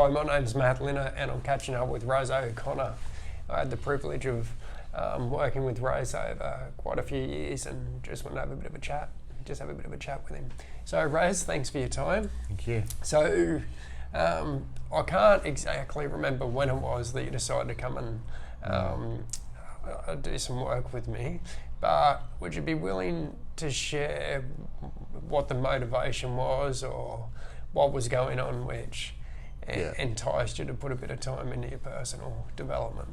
Hi, my name's Matt Linner and I'm catching up with Raz O'Connor. I had the privilege of working with Raz over quite a few years and just want to have a bit of a chat. With him. So Raz, thanks for your time. Thank you. So I can't exactly remember when it was that you decided to come and do some work with me, but would you be willing to share what the motivation was or what was going on which enticed you to put a bit of time into your personal development?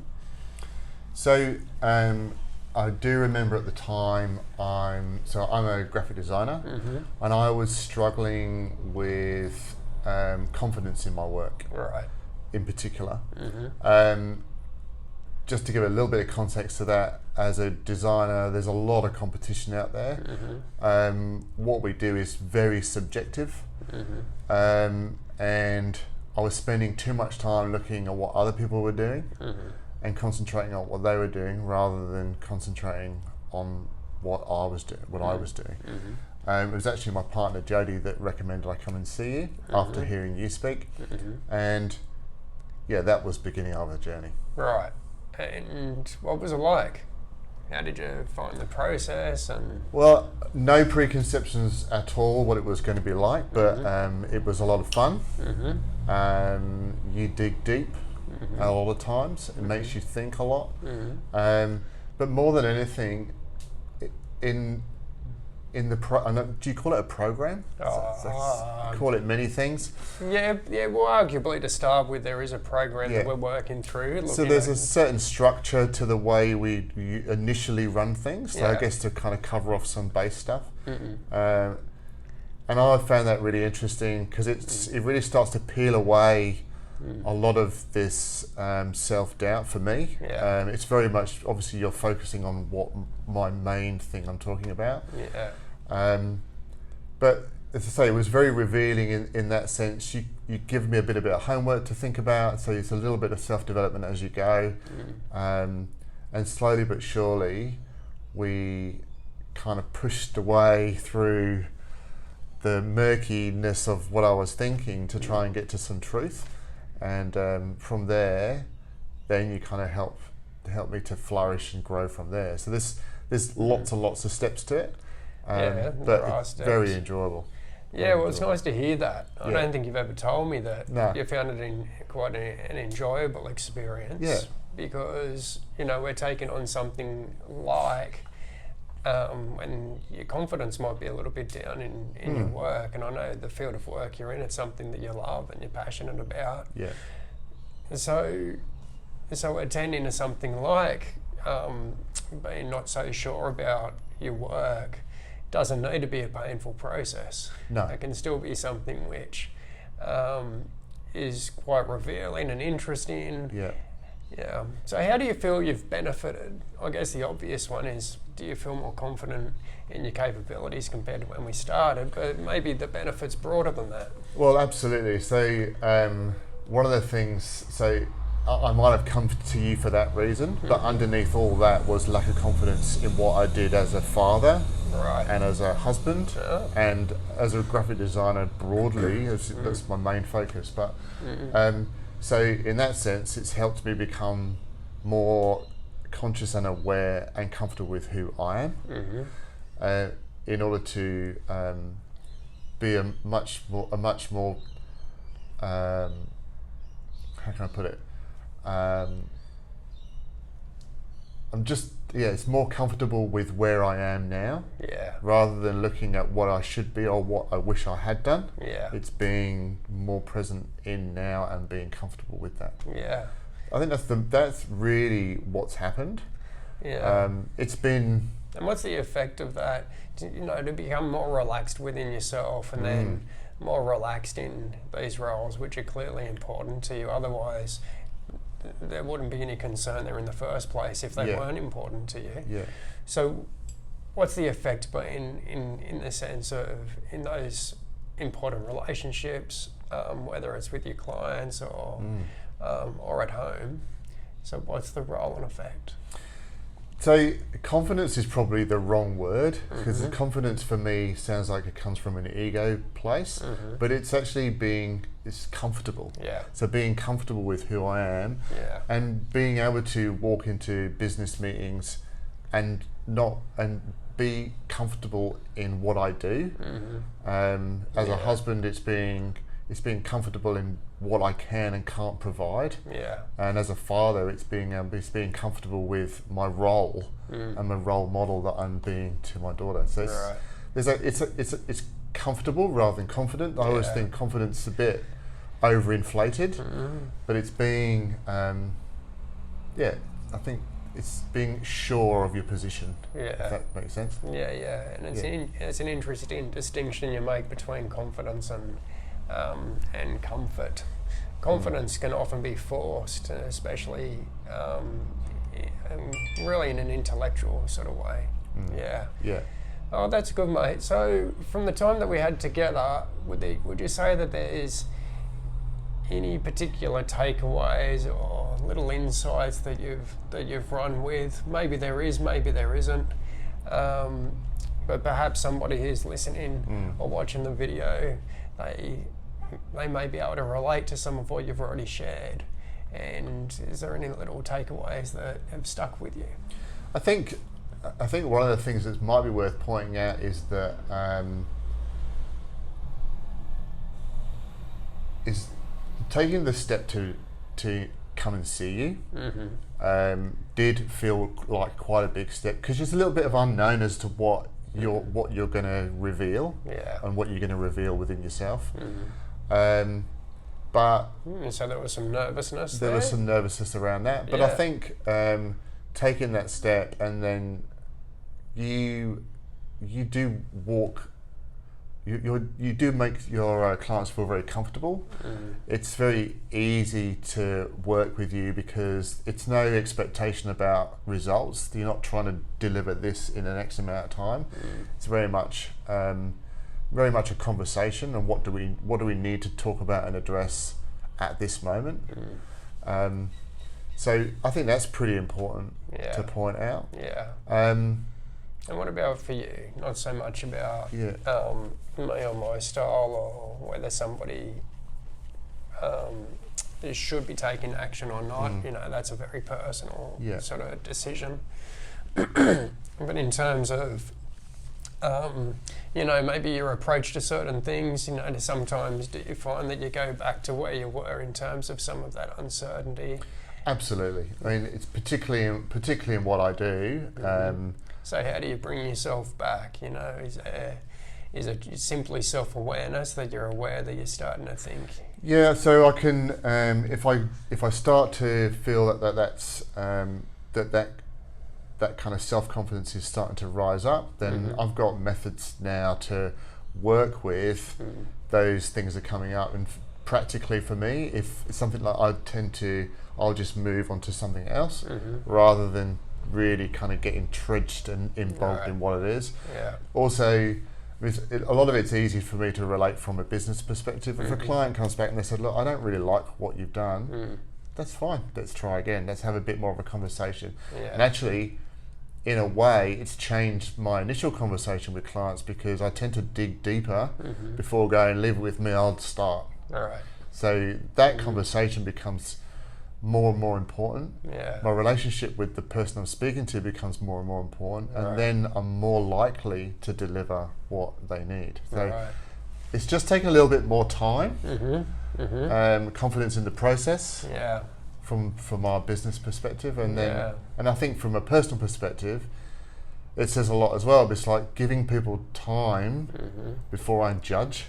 So I do remember at the time, I'm a graphic designer, and I was struggling with confidence in my work, Right. in particular. Just to give a little bit of context to that, as a designer, there's a lot of competition out there. What we do is very subjective, and I was spending too much time looking at what other people were doing and concentrating on what they were doing rather than concentrating on what I was doing. It was actually my partner Jodie that recommended I come and see you after hearing you speak, and that was the beginning of a journey. Right. And what was it like? How did you find the process? And well, no preconceptions at all what it was going to be like, but it was a lot of fun. You dig deep a lot of times. It makes you think a lot. But more than anything, in the do you call it a program? Call it many things. Yeah. Well, arguably to start with, there is a program that we're working through. So there's a certain structure to the way we initially run things. So I guess to kind of cover off some base stuff. And I found that really interesting because it really starts to peel away a lot of this self-doubt for me. It's very much, obviously you're focusing on what my main thing I'm talking about. But as I say, it was very revealing in that sense. You give me a bit of homework to think about, so it's a little bit of self-development as you go. And slowly but surely, we kind of pushed away through the murkiness of what I was thinking to try and get to some truth. And from there, then you kind of help me to flourish and grow from there. So there's lots and lots of steps to it, but it's very enjoyable. Yeah, well, it's nice to hear that. I don't think you've ever told me that you found it quite an enjoyable experience. Yeah. Because we're taking on something like. When your confidence might be a little bit down in your work, and I know the field of work you're in, it's something that you love and you're passionate about. Yeah. So attending to something like being not so sure about your work doesn't need to be a painful process. No. It can still be something which is quite revealing and interesting. Yeah. So how do you feel you've benefited? I guess the obvious one is, do you feel more confident in your capabilities compared to when we started? But maybe the benefit's broader than that. Well, absolutely. So one of the things, I might have come to you for that reason, but underneath all that was lack of confidence in what I did as a father, and as a husband, and as a graphic designer broadly. That's my main focus. But so in that sense, it's helped me become more conscious and aware and comfortable with who I am, in order to be a much more how can I put it? It's more comfortable with where I am now, rather than looking at what I should be or what I wish I had done. It's being more present in now and being comfortable with that. I think that's really what's happened. It's been. And what's the effect of that? To become more relaxed within yourself, and then more relaxed in these roles, which are clearly important to you. Otherwise, there wouldn't be any concern there in the first place if they weren't important to you. So, what's the effect been in the sense of in those important relationships, whether it's with your clients or at home? So, what's the role and effect? So confidence is probably the wrong word, because confidence for me sounds like it comes from an ego place, but it's actually it's comfortable. Yeah. So being comfortable with who I am, and being able to walk into business meetings and be comfortable in what I do. As a husband, it's being comfortable in what I can and can't provide. Yeah. And as a father, it's being comfortable with my role and the role model that I'm being to my daughter. So it's comfortable rather than confident. I always think confidence is a bit overinflated, but it's being I think it's being sure of your position. Yeah. If that makes sense. Yeah, and it's an interesting distinction you make between confidence and comfort. Confidence can often be forced, especially really in an intellectual sort of way. Yeah. Oh, that's good, mate. So from the time that we had together, would you say that there is any particular takeaways or little insights that you've run with? Maybe there is, maybe there isn't. But perhaps somebody who's listening or watching the video, they may be able to relate to some of what you've already shared. And is there any little takeaways that have stuck with you? I think one of the things that might be worth pointing out is that is taking the step to come and see you did feel like quite a big step, because there's a little bit of unknown as to what you're going to reveal and what you're going to reveal within yourself. But so there was some nervousness. There was some nervousness around that, but I think taking that step, and then you do walk. You do make your clients feel very comfortable. It's very easy to work with you because it's no expectation about results. You're not trying to deliver this in an X amount of time. It's very much a conversation, and what do we need to talk about and address at this moment. So I think that's pretty important to point out. And what about for you? Not so much about me or my style, or whether somebody should be taking action or not. That's a very personal sort of decision. But in terms of maybe your approach to certain things, sometimes do you find that you go back to where you were in terms of some of that uncertainty? Absolutely. I mean, it's particularly in what I do. So how do you bring yourself back? Is it simply self-awareness, that you're aware that you're starting to think? Yeah, so I can if I start to feel that's that kind of self-confidence is starting to rise up, then I've got methods now to work with those things that are coming up. And practically for me, if it's something like I'll just move on to something else rather than really kind of get entrenched and involved in what it is. Also, a lot of it's easy for me to relate from a business perspective. If a client comes back and they said, look, I don't really like what you've done, that's fine, let's try again, let's have a bit more of a conversation. And actually, in a way, it's changed my initial conversation with clients, because I tend to dig deeper before going, leave it with me, I'll start. So that conversation becomes more and more important. My relationship with the person I'm speaking to becomes more and more important, and then I'm more likely to deliver what they need. So it's just taking a little bit more time, confidence in the process. From our business perspective, and then and I think from a personal perspective, it says a lot as well. But it's like giving people time before I judge.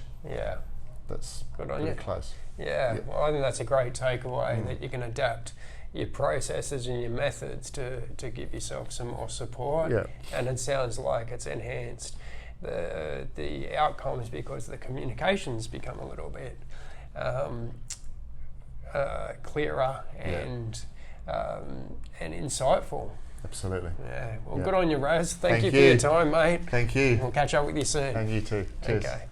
That's good on pretty you. Close. Well, I think that's a great takeaway, that you can adapt your processes and your methods to give yourself some more support. And it sounds like it's enhanced the outcomes, because the communications become a little bit clearer and insightful. Absolutely. Well, good on you, Raz. Thank you for your time, mate. Thank you. We'll catch up with you soon. And you too. Cheers. Okay.